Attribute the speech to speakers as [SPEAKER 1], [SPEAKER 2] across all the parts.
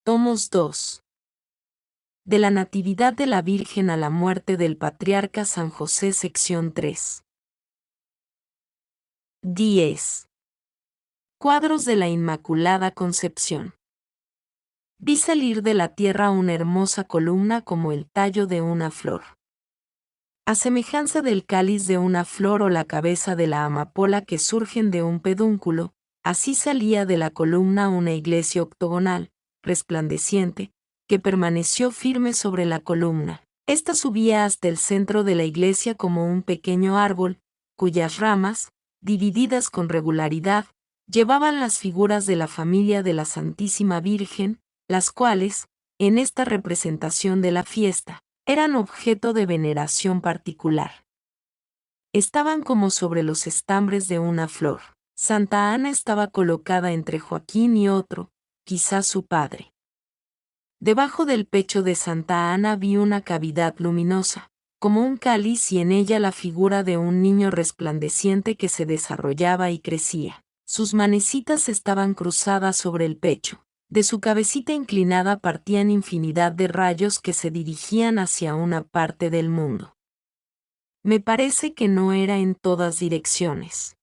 [SPEAKER 1] Tomos 2. De la Natividad de la Virgen a la muerte del Patriarca San José, sección 3. 10. Cuadros de la Inmaculada Concepción. Vi salir de la tierra una hermosa columna como el tallo de una flor. A semejanza del cáliz de una flor o la cabeza de la amapola que surgen de un pedúnculo, así salía de la columna una iglesia octogonal, resplandeciente, que permaneció firme sobre la columna. Esta subía hasta el centro de la iglesia como un pequeño árbol, cuyas ramas, divididas con regularidad, llevaban las figuras de la familia de la Santísima Virgen, las cuales, en esta representación de la fiesta, eran objeto de veneración particular. Estaban como sobre los estambres de una flor. Santa Ana estaba colocada entre Joaquín y otro, quizás su padre. Debajo del pecho de Santa Ana vi una cavidad luminosa, como un cáliz, y en ella la figura de un niño resplandeciente que se desarrollaba y crecía. Sus manecitas estaban cruzadas sobre el pecho. De su cabecita inclinada partían infinidad de rayos que se dirigían hacia una parte del mundo. Me parece que no era en todas direcciones.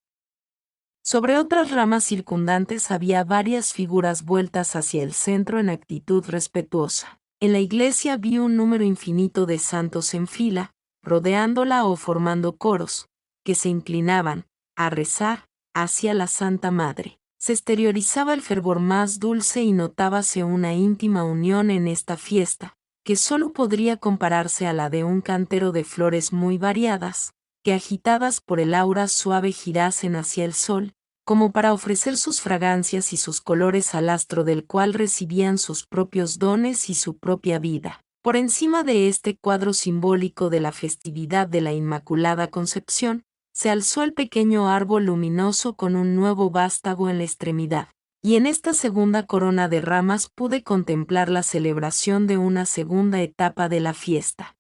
[SPEAKER 1] Sobre otras ramas circundantes había varias figuras vueltas hacia el centro en actitud respetuosa. En la iglesia vi un número infinito de santos en fila, rodeándola o formando coros, que se inclinaban, a rezar, hacia la Santa Madre. Se exteriorizaba el fervor más dulce y notábase una íntima unión en esta fiesta, que sólo podría compararse a la de un cantero de flores muy variadas, que agitadas por el aura suave girasen hacia el sol, como para ofrecer sus fragancias y sus colores al astro del cual recibían sus propios dones y su propia vida. Por encima de este cuadro simbólico de la festividad de la Inmaculada Concepción, se alzó el pequeño árbol luminoso con un nuevo vástago en la extremidad, y en esta segunda corona de ramas pude contemplar la celebración de una segunda etapa de la fiesta.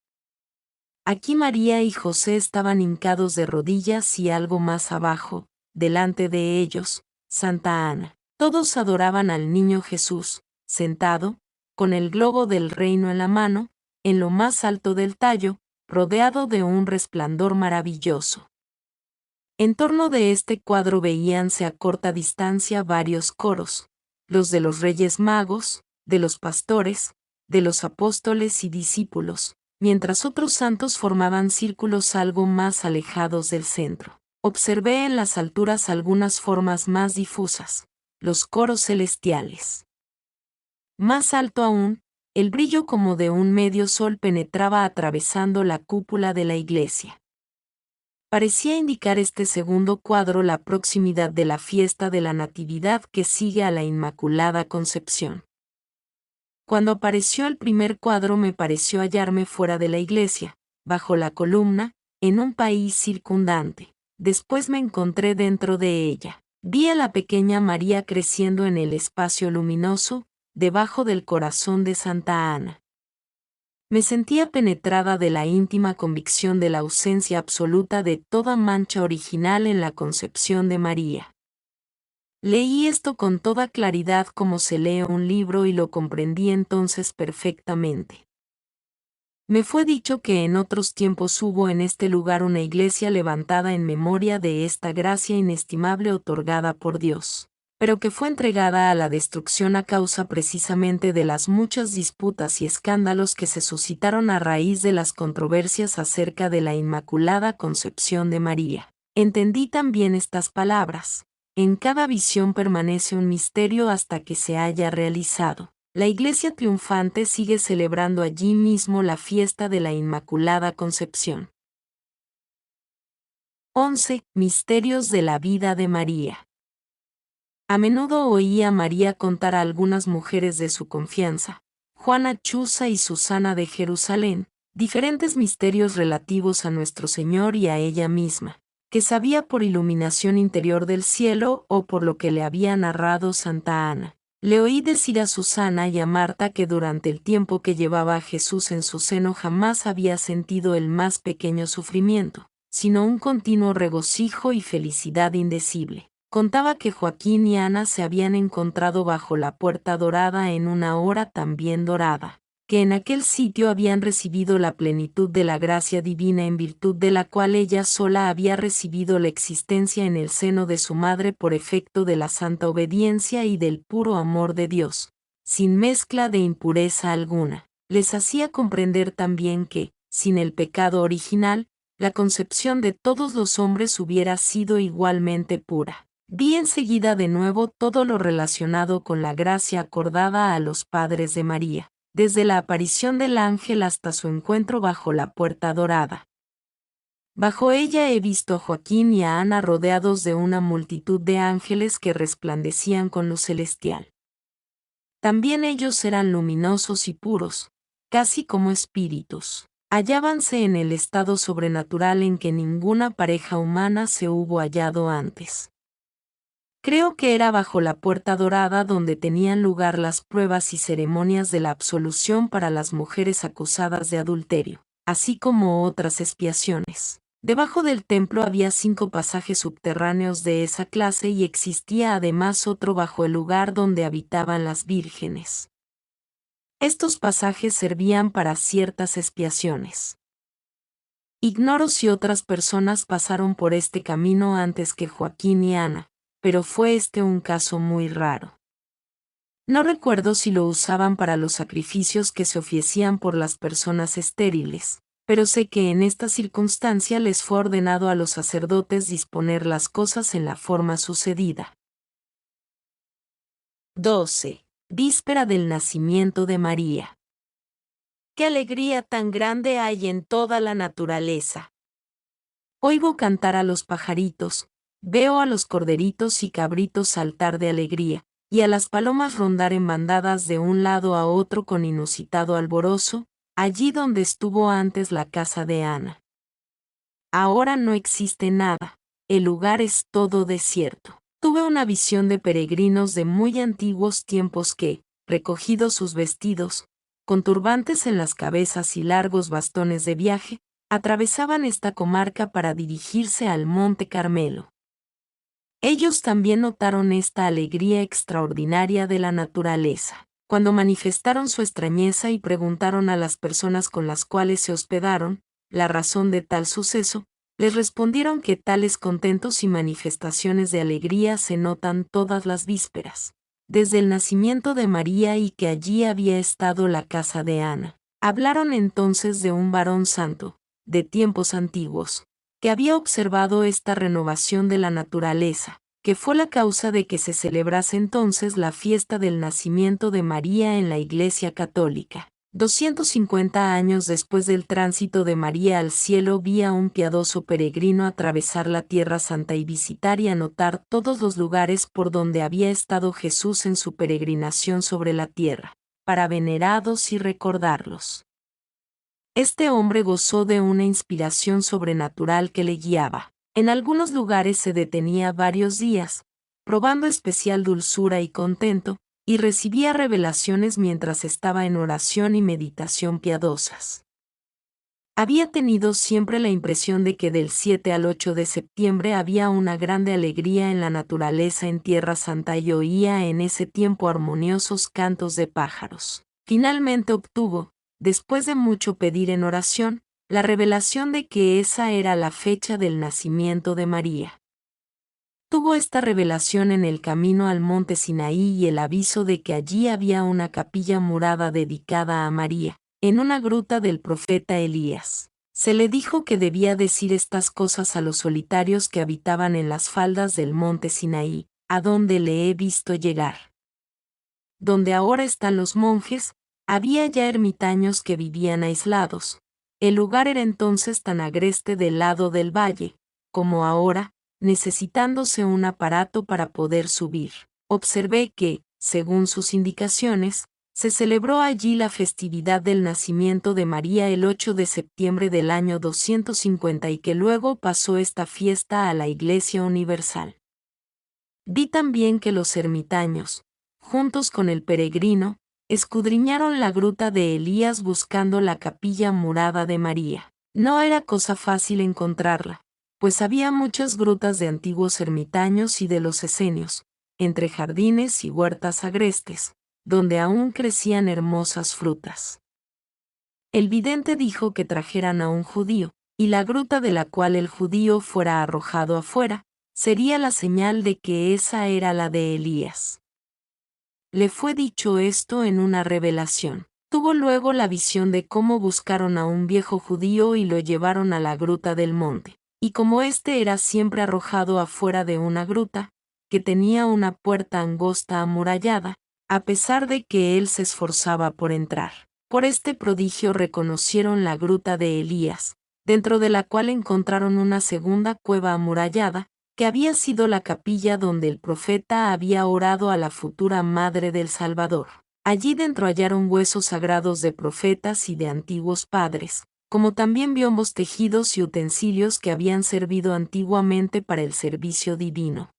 [SPEAKER 1] Aquí María y José estaban hincados de rodillas y algo más abajo, delante de ellos, Santa Ana. Todos adoraban al niño Jesús, sentado, con el globo del reino en la mano, en lo más alto del tallo, rodeado de un resplandor maravilloso. En torno de este cuadro veíanse a corta distancia varios coros, los de los Reyes Magos, de los pastores, de los apóstoles y discípulos, mientras otros santos formaban círculos algo más alejados del centro. Observé en las alturas algunas formas más difusas, los coros celestiales. Más alto aún, el brillo como de un medio sol penetraba atravesando la cúpula de la iglesia. Parecía indicar este segundo cuadro la proximidad de la fiesta de la Natividad que sigue a la Inmaculada Concepción. Cuando apareció el primer cuadro me pareció hallarme fuera de la iglesia, bajo la columna, en un país circundante. Después me encontré dentro de ella. Vi a la pequeña María creciendo en el espacio luminoso, debajo del corazón de Santa Ana. Me sentía penetrada de la íntima convicción de la ausencia absoluta de toda mancha original en la concepción de María. Leí esto con toda claridad como se lee un libro y lo comprendí entonces perfectamente. Me fue dicho que en otros tiempos hubo en este lugar una iglesia levantada en memoria de esta gracia inestimable otorgada por Dios, pero que fue entregada a la destrucción a causa precisamente de las muchas disputas y escándalos que se suscitaron a raíz de las controversias acerca de la Inmaculada Concepción de María. Entendí también estas palabras: en cada visión permanece un misterio hasta que se haya realizado. La Iglesia triunfante sigue celebrando allí mismo la fiesta de la Inmaculada Concepción. 11. Misterios de la vida de María. A menudo oí a María contar a algunas mujeres de su confianza, Juana Chuza y Susana de Jerusalén, diferentes misterios relativos a nuestro Señor y a ella misma, que sabía por iluminación interior del cielo o por lo que le había narrado Santa Ana. Le oí decir a Susana y a Marta que durante el tiempo que llevaba a Jesús en su seno jamás había sentido el más pequeño sufrimiento, sino un continuo regocijo y felicidad indecible. Contaba que Joaquín y Ana se habían encontrado bajo la puerta dorada en una hora también dorada, que en aquel sitio habían recibido la plenitud de la gracia divina en virtud de la cual ella sola había recibido la existencia en el seno de su madre por efecto de la santa obediencia y del puro amor de Dios, sin mezcla de impureza alguna. Les hacía comprender también que, sin el pecado original, la concepción de todos los hombres hubiera sido igualmente pura. Vi enseguida de nuevo todo lo relacionado con la gracia acordada a los padres de María, desde la aparición del ángel hasta su encuentro bajo la puerta dorada. Bajo ella he visto a Joaquín y a Ana rodeados de una multitud de ángeles que resplandecían con luz celestial. También ellos eran luminosos y puros, casi como espíritus. Hallábanse en el estado sobrenatural en que ninguna pareja humana se hubo hallado antes. Creo que era bajo la puerta dorada donde tenían lugar las pruebas y ceremonias de la absolución para las mujeres acusadas de adulterio, así como otras expiaciones. Debajo del templo había 5 pasajes subterráneos de esa clase y existía además otro bajo el lugar donde habitaban las vírgenes. Estos pasajes servían para ciertas expiaciones. Ignoro si otras personas pasaron por este camino antes que Joaquín y Ana, pero fue este un caso muy raro. No recuerdo si lo usaban para los sacrificios que se ofrecían por las personas estériles, pero sé que en esta circunstancia les fue ordenado a los sacerdotes disponer las cosas en la forma sucedida. 12. Víspera del nacimiento de María. ¡Qué alegría tan grande hay en toda la naturaleza! Oigo cantar a los pajaritos, veo a los corderitos y cabritos saltar de alegría, y a las palomas rondar en bandadas de un lado a otro con inusitado alborozo, allí donde estuvo antes la casa de Ana. Ahora no existe nada, el lugar es todo desierto. Tuve una visión de peregrinos de muy antiguos tiempos que, recogidos sus vestidos, con turbantes en las cabezas y largos bastones de viaje, atravesaban esta comarca para dirigirse al Monte Carmelo. Ellos también notaron esta alegría extraordinaria de la naturaleza. Cuando manifestaron su extrañeza y preguntaron a las personas con las cuales se hospedaron la razón de tal suceso, les respondieron que tales contentos y manifestaciones de alegría se notan todas las vísperas, desde el nacimiento de María y que allí había estado la casa de Ana. Hablaron entonces de un varón santo, de tiempos antiguos, que había observado esta renovación de la naturaleza, que fue la causa de que se celebrase entonces la fiesta del nacimiento de María en la Iglesia Católica. 250 años después del tránsito de María al cielo vi a un piadoso peregrino atravesar la Tierra Santa y visitar y anotar todos los lugares por donde había estado Jesús en su peregrinación sobre la tierra, para venerarlos y recordarlos. Este hombre gozó de una inspiración sobrenatural que le guiaba. En algunos lugares se detenía varios días, probando especial dulzura y contento, y recibía revelaciones mientras estaba en oración y meditación piadosas. Había tenido siempre la impresión de que del 7 al 8 de septiembre había una grande alegría en la naturaleza en Tierra Santa y oía en ese tiempo armoniosos cantos de pájaros. Finalmente obtuvo, después de mucho pedir en oración, la revelación de que esa era la fecha del nacimiento de María. Tuvo esta revelación en el camino al monte Sinaí y el aviso de que allí había una capilla murada dedicada a María, en una gruta del profeta Elías. Se le dijo que debía decir estas cosas a los solitarios que habitaban en las faldas del monte Sinaí, a donde le he visto llegar. Donde ahora están los monjes, había ya ermitaños que vivían aislados. El lugar era entonces tan agreste del lado del valle, como ahora, necesitándose un aparato para poder subir. Observé que, según sus indicaciones, se celebró allí la festividad del nacimiento de María el 8 de septiembre del año 250 y que luego pasó esta fiesta a la Iglesia Universal. Vi también que los ermitaños, juntos con el peregrino, escudriñaron la gruta de Elías buscando la capilla murada de María. No era cosa fácil encontrarla, pues había muchas grutas de antiguos ermitaños y de los esenios, entre jardines y huertas agrestes, donde aún crecían hermosas frutas. El vidente dijo que trajeran a un judío, y la gruta de la cual el judío fuera arrojado afuera, sería la señal de que esa era la de Elías. Le fue dicho esto en una revelación. Tuvo luego la visión de cómo buscaron a un viejo judío y lo llevaron a la gruta del monte. Y como éste era siempre arrojado afuera de una gruta, que tenía una puerta angosta amurallada, a pesar de que él se esforzaba por entrar. Por este prodigio reconocieron la gruta de Elías, dentro de la cual encontraron una segunda cueva amurallada, que había sido la capilla donde el profeta había orado a la futura madre del Salvador. Allí dentro hallaron huesos sagrados de profetas y de antiguos padres, como también biombos tejidos y utensilios que habían servido antiguamente para el servicio divino.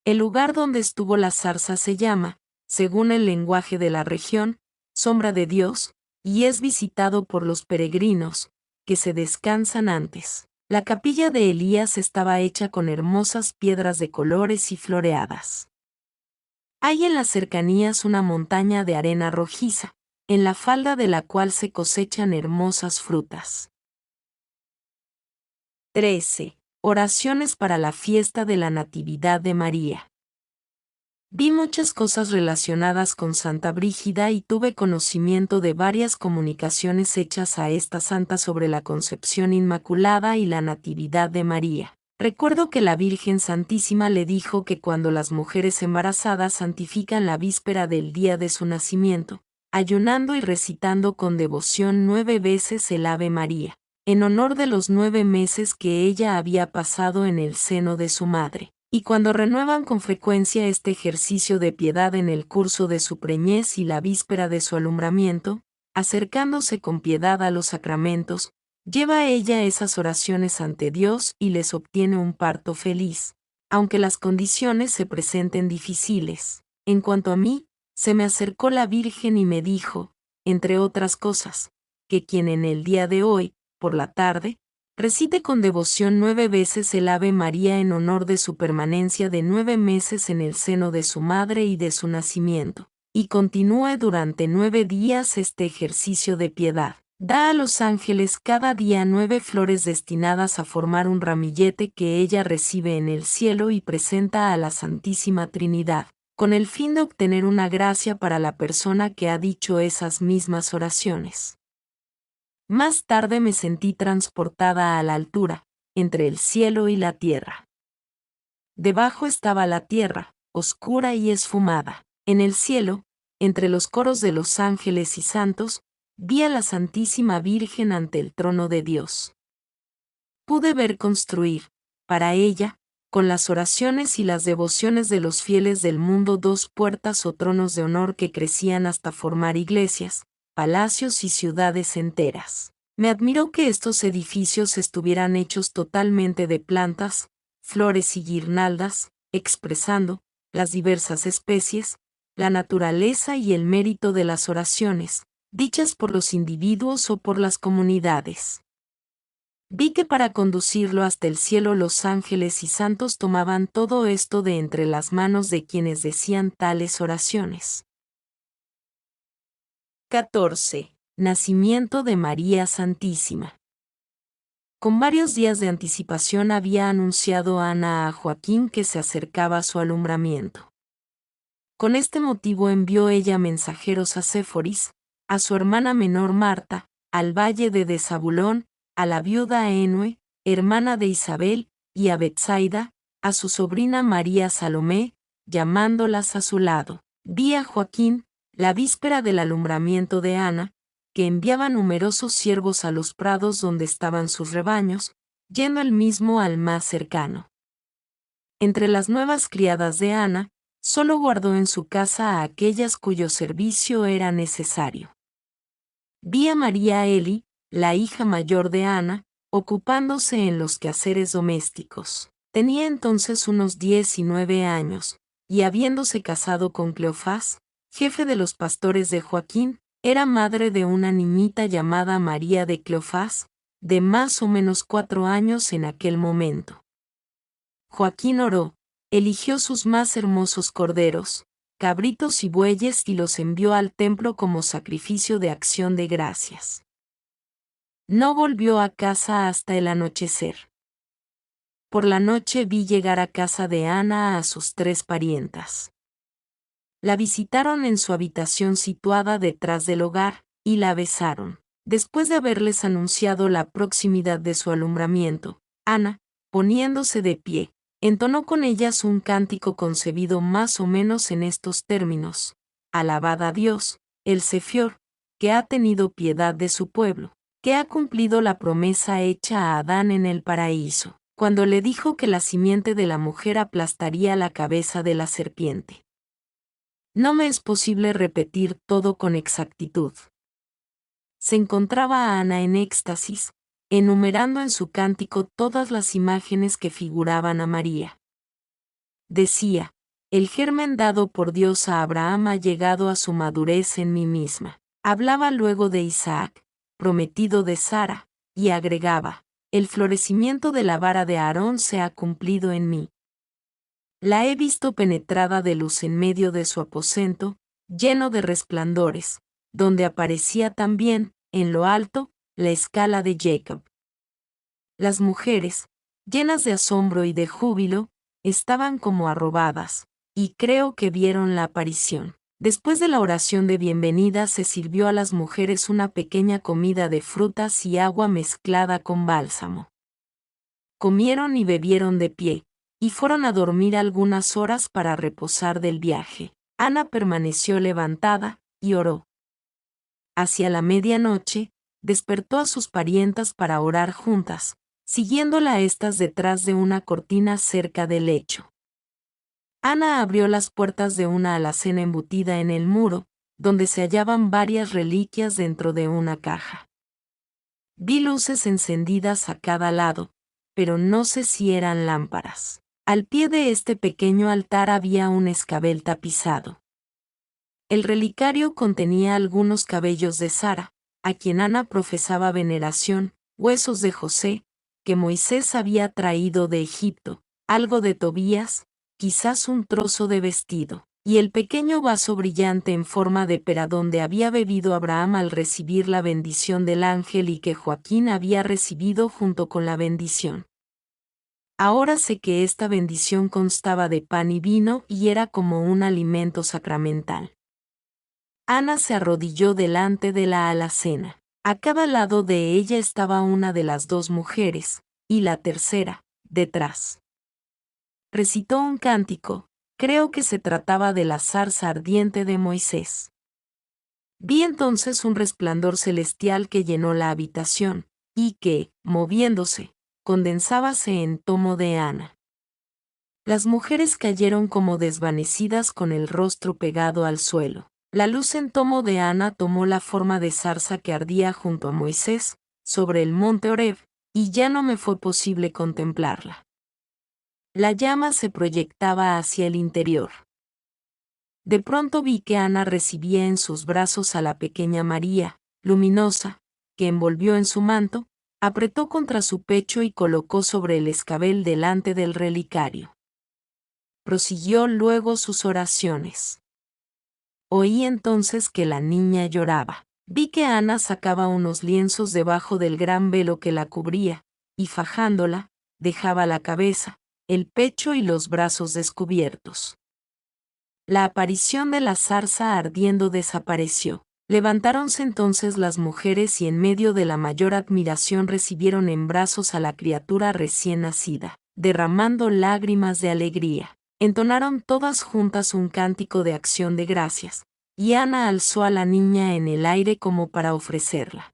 [SPEAKER 1] El lugar donde estuvo la zarza se llama, según el lenguaje de la región, Sombra de Dios, y es visitado por los peregrinos, que se descansan antes. La capilla de Elías estaba hecha con hermosas piedras de colores y floreadas. Hay en las cercanías una montaña de arena rojiza, en la falda de la cual se cosechan hermosas frutas. 13. Oraciones para la fiesta de la Natividad de María. Vi muchas cosas relacionadas con Santa Brígida y tuve conocimiento de varias comunicaciones hechas a esta santa sobre la Concepción Inmaculada y la Natividad de María. Recuerdo que la Virgen Santísima le dijo que cuando las mujeres embarazadas santifican la víspera del día de su nacimiento, ayunando y recitando con devoción 9 veces el Ave María, en honor de los 9 meses que ella había pasado en el seno de su madre. Y cuando renuevan con frecuencia este ejercicio de piedad en el curso de su preñez y la víspera de su alumbramiento, acercándose con piedad a los sacramentos, lleva ella esas oraciones ante Dios y les obtiene un parto feliz, aunque las condiciones se presenten difíciles. En cuanto a mí, se me acercó la Virgen y me dijo, entre otras cosas, que quien en el día de hoy, por la tarde, recite con devoción 9 veces el Ave María en honor de su permanencia de 9 meses en el seno de su madre y de su nacimiento, y continúe durante 9 días este ejercicio de piedad. Da a los ángeles cada día 9 flores destinadas a formar un ramillete que ella recibe en el cielo y presenta a la Santísima Trinidad, con el fin de obtener una gracia para la persona que ha dicho esas mismas oraciones. Más tarde me sentí transportada a la altura, entre el cielo y la tierra. Debajo estaba la tierra, oscura y esfumada. En el cielo, entre los coros de los ángeles y santos, vi a la Santísima Virgen ante el trono de Dios. Pude ver construir, para ella, con las oraciones y las devociones de los fieles del mundo 2 puertas o tronos de honor que crecían hasta formar iglesias, palacios y ciudades enteras. Me admiró que estos edificios estuvieran hechos totalmente de plantas, flores y guirnaldas, expresando, las diversas especies, la naturaleza y el mérito de las oraciones, dichas por los individuos o por las comunidades. Vi que para conducirlo hasta el cielo los ángeles y santos tomaban todo esto de entre las manos de quienes decían tales oraciones. 14. Nacimiento de María Santísima. Con varios días de anticipación había anunciado Ana a Joaquín que se acercaba su alumbramiento. Con este motivo envió ella mensajeros a Séforis, a su hermana menor Marta, al valle de Zabulón, a la viuda Enue, hermana de Isabel, y a Betsaida, a su sobrina María Salomé, llamándolas a su lado. Vi a Joaquín, la víspera del alumbramiento de Ana, que enviaba numerosos siervos a los prados donde estaban sus rebaños, yendo él mismo al más cercano. Entre las nuevas criadas de Ana, solo guardó en su casa a aquellas cuyo servicio era necesario. Vi a María Eli, la hija mayor de Ana, ocupándose en los quehaceres domésticos. Tenía entonces unos 19 años, y habiéndose casado con Cleofás, jefe de los pastores de Joaquín, era madre de una niñita llamada María de Cleofás, de más o menos 4 años en aquel momento. Joaquín oró, eligió sus más hermosos corderos, cabritos y bueyes y los envió al templo como sacrificio de acción de gracias. No volvió a casa hasta el anochecer. Por la noche vi llegar a casa de Ana a sus 3 parientas. La visitaron en su habitación situada detrás del hogar, y la besaron. Después de haberles anunciado la proximidad de su alumbramiento, Ana, poniéndose de pie, entonó con ellas un cántico concebido más o menos en estos términos: Alabad a Dios, el Sefior, que ha tenido piedad de su pueblo, que ha cumplido la promesa hecha a Adán en el paraíso, cuando le dijo que la simiente de la mujer aplastaría la cabeza de la serpiente. No me es posible repetir todo con exactitud. Se encontraba Ana en éxtasis, enumerando en su cántico todas las imágenes que figuraban a María. Decía: el germen dado por Dios a Abraham ha llegado a su madurez en mí misma. Hablaba luego de Isaac, prometido de Sara, y agregaba: el florecimiento de la vara de Aarón se ha cumplido en mí. La he visto penetrada de luz en medio de su aposento, lleno de resplandores, donde aparecía también, en lo alto, la escala de Jacob. Las mujeres, llenas de asombro y de júbilo, estaban como arrobadas, y creo que vieron la aparición. Después de la oración de bienvenida se sirvió a las mujeres una pequeña comida de frutas y agua mezclada con bálsamo. Comieron y bebieron de pie, y fueron a dormir algunas horas para reposar del viaje. Ana permaneció levantada, y oró. Hacia la medianoche, despertó a sus parientas para orar juntas, siguiéndola a estas detrás de una cortina cerca del lecho. Ana abrió las puertas de una alacena embutida en el muro, donde se hallaban varias reliquias dentro de una caja. Vi luces encendidas a cada lado, pero no sé si eran lámparas. Al pie de este pequeño altar había un escabel tapizado. El relicario contenía algunos cabellos de Sara, a quien Ana profesaba veneración, huesos de José, que Moisés había traído de Egipto, algo de Tobías, quizás un trozo de vestido, y el pequeño vaso brillante en forma de pera donde había bebido Abraham al recibir la bendición del ángel y que Joaquín había recibido junto con la bendición. Ahora sé que esta bendición constaba de pan y vino y era como un alimento sacramental. Ana se arrodilló delante de la alacena. A cada lado de ella estaba una de las 2 mujeres, y la tercera, detrás. Recitó un cántico, creo que se trataba de la zarza ardiente de Moisés. Vi entonces un resplandor celestial que llenó la habitación, y que, moviéndose, condensábase en tomo de Ana. Las mujeres cayeron como desvanecidas con el rostro pegado al suelo. La luz en tomo de Ana tomó la forma de zarza que ardía junto a Moisés, sobre el monte Horeb, y ya no me fue posible contemplarla. La llama se proyectaba hacia el interior. De pronto vi que Ana recibía en sus brazos a la pequeña María, luminosa, que envolvió en su manto, apretó contra su pecho y colocó sobre el escabel delante del relicario. Prosiguió luego sus oraciones. Oí entonces que la niña lloraba. Vi que Ana sacaba unos lienzos debajo del gran velo que la cubría, y fajándola, dejaba la cabeza, el pecho y los brazos descubiertos. La aparición de la zarza ardiendo desapareció. Levantáronse entonces las mujeres y en medio de la mayor admiración recibieron en brazos a la criatura recién nacida, derramando lágrimas de alegría. Entonaron todas juntas un cántico de acción de gracias, y Ana alzó a la niña en el aire como para ofrecerla.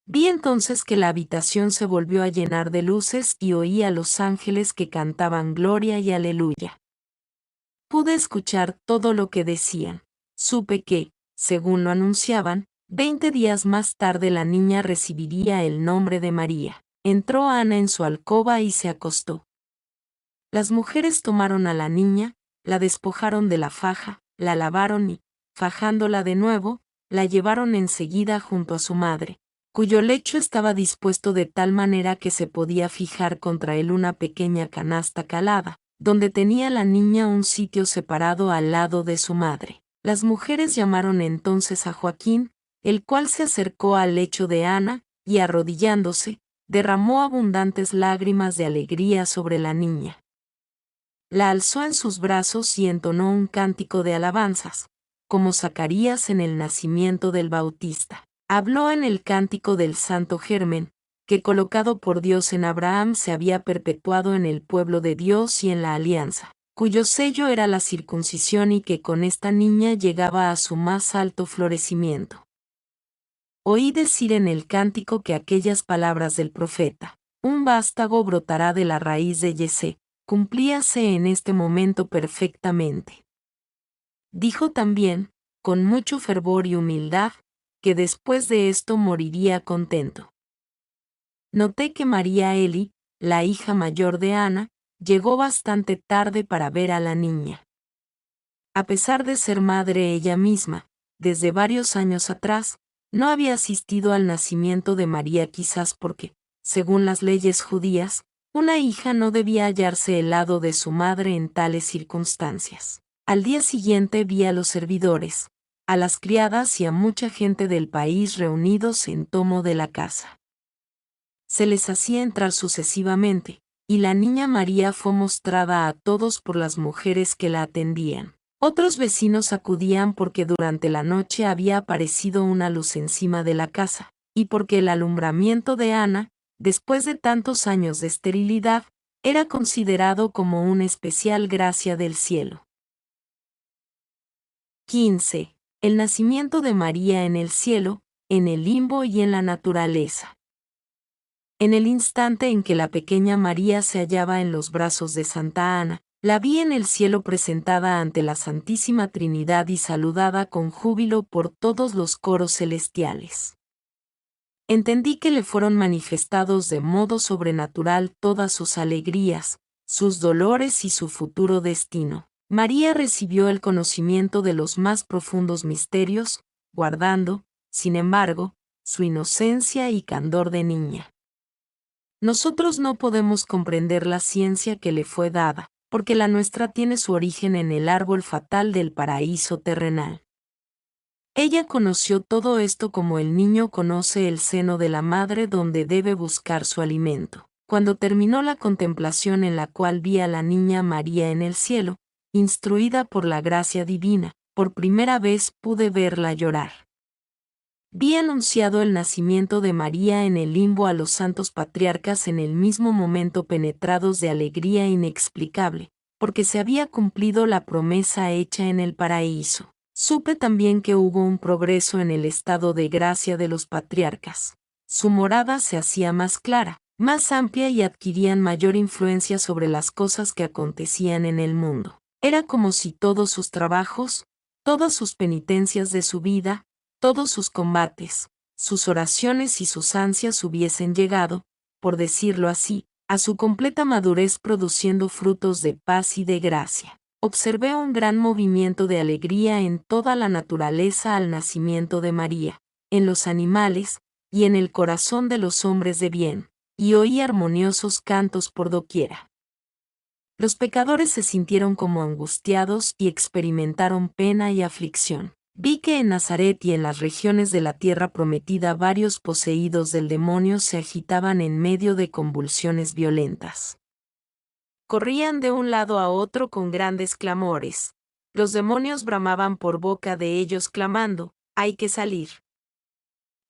[SPEAKER 1] Vi entonces que la habitación se volvió a llenar de luces y oí a los ángeles que cantaban gloria y aleluya. Pude escuchar todo lo que decían. Supe que, según lo anunciaban, 20 días más tarde la niña recibiría el nombre de María. Entró Ana en su alcoba y se acostó. Las mujeres tomaron a la niña, la despojaron de la faja, la lavaron y, fajándola de nuevo, la llevaron enseguida junto a su madre, cuyo lecho estaba dispuesto de tal manera que se podía fijar contra él una pequeña canasta calada, donde tenía la niña un sitio separado al lado de su madre. Las mujeres llamaron entonces a Joaquín, el cual se acercó al lecho de Ana, y arrodillándose, derramó abundantes lágrimas de alegría sobre la niña. La alzó en sus brazos y entonó un cántico de alabanzas, como Zacarías en el nacimiento del Bautista. Habló en el cántico del santo germen, que colocado por Dios en Abraham se había perpetuado en el pueblo de Dios y en la alianza, cuyo sello era la circuncisión y que con esta niña llegaba a su más alto florecimiento. Oí decir en el cántico que aquellas palabras del profeta, un vástago brotará de la raíz de Yesé, cumplíase en este momento perfectamente. Dijo también, con mucho fervor y humildad, que después de esto moriría contento. Noté que María Eli, la hija mayor de Ana, llegó bastante tarde para ver a la niña. A pesar de ser madre ella misma, desde varios años atrás, no había asistido al nacimiento de María quizás porque, según las leyes judías, una hija no debía hallarse al lado de su madre en tales circunstancias. Al día siguiente vi a los servidores, a las criadas y a mucha gente del país reunidos en tomo de la casa. Se les hacía entrar sucesivamente, y la niña María fue mostrada a todos por las mujeres que la atendían. Otros vecinos acudían porque durante la noche había aparecido una luz encima de la casa, y porque el alumbramiento de Ana, después de tantos años de esterilidad, era considerado como una especial gracia del cielo. 15. El nacimiento de María en el cielo, en el limbo y en la naturaleza. En el instante en que la pequeña María se hallaba en los brazos de Santa Ana, la vi en el cielo presentada ante la Santísima Trinidad y saludada con júbilo por todos los coros celestiales. Entendí que le fueron manifestados de modo sobrenatural todas sus alegrías, sus dolores y su futuro destino. María recibió el conocimiento de los más profundos misterios, guardando, sin embargo, su inocencia y candor de niña. Nosotros no podemos comprender la ciencia que le fue dada, porque la nuestra tiene su origen en el árbol fatal del paraíso terrenal. Ella conoció todo esto como el niño conoce el seno de la madre donde debe buscar su alimento. Cuando terminó la contemplación en la cual vi a la niña María en el cielo, instruida por la gracia divina, por primera vez pude verla llorar. Vi anunciado el nacimiento de María en el limbo a los santos patriarcas en el mismo momento penetrados de alegría inexplicable, porque se había cumplido la promesa hecha en el paraíso. Supe también que hubo un progreso en el estado de gracia de los patriarcas. Su morada se hacía más clara, más amplia y adquirían mayor influencia sobre las cosas que acontecían en el mundo. Era como si todos sus trabajos, todas sus penitencias de su vida, todos sus combates, sus oraciones y sus ansias hubiesen llegado, por decirlo así, a su completa madurez produciendo frutos de paz y de gracia. Observé un gran movimiento de alegría en toda la naturaleza al nacimiento de María, en los animales, y en el corazón de los hombres de bien, y oí armoniosos cantos por doquiera. Los pecadores se sintieron como angustiados y experimentaron pena y aflicción. Vi que en Nazaret y en las regiones de la tierra prometida varios poseídos del demonio se agitaban en medio de convulsiones violentas. Corrían de un lado a otro con grandes clamores. Los demonios bramaban por boca de ellos clamando, «¡Hay que salir!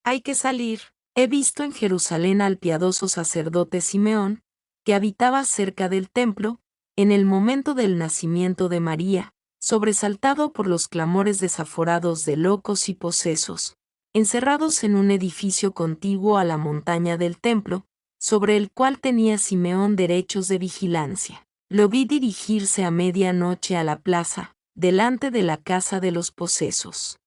[SPEAKER 1] ¡Hay que salir!». He visto en Jerusalén al piadoso sacerdote Simeón, que habitaba cerca del templo, en el momento del nacimiento de María, sobresaltado por los clamores desaforados de locos y posesos, encerrados en un edificio contiguo a la montaña del templo, sobre el cual tenía Simeón derechos de vigilancia. Lo vi dirigirse a medianoche a la plaza, delante de la casa de los posesos.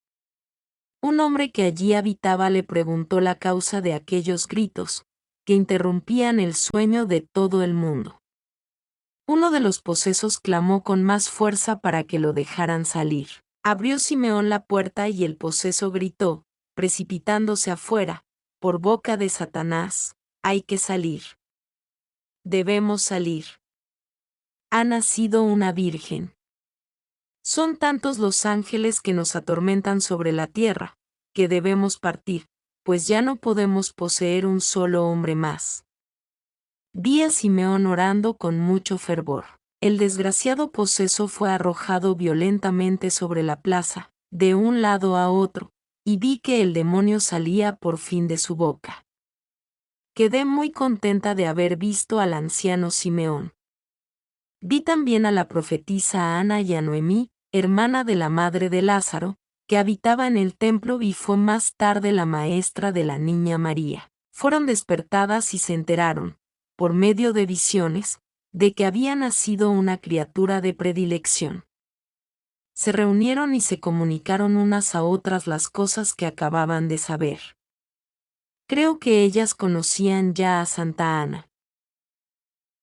[SPEAKER 1] Un hombre que allí habitaba le preguntó la causa de aquellos gritos, que interrumpían el sueño de todo el mundo. Uno de los posesos clamó con más fuerza para que lo dejaran salir. Abrió Simeón la puerta y el poseso gritó, precipitándose afuera, por boca de Satanás, hay que salir. Debemos salir. Ha nacido una virgen. Son tantos los ángeles que nos atormentan sobre la tierra, que debemos partir, pues ya no podemos poseer un solo hombre más. Vi a Simeón orando con mucho fervor. El desgraciado poseso fue arrojado violentamente sobre la plaza, de un lado a otro, y vi que el demonio salía por fin de su boca. Quedé muy contenta de haber visto al anciano Simeón. Vi también a la profetisa Ana y a Noemí, hermana de la madre de Lázaro, que habitaba en el templo, y fue más tarde la maestra de la niña María. Fueron despertadas y se enteraron, por medio de visiones, de que había nacido una criatura de predilección. Se reunieron y se comunicaron unas a otras las cosas que acababan de saber. Creo que ellas conocían ya a Santa Ana.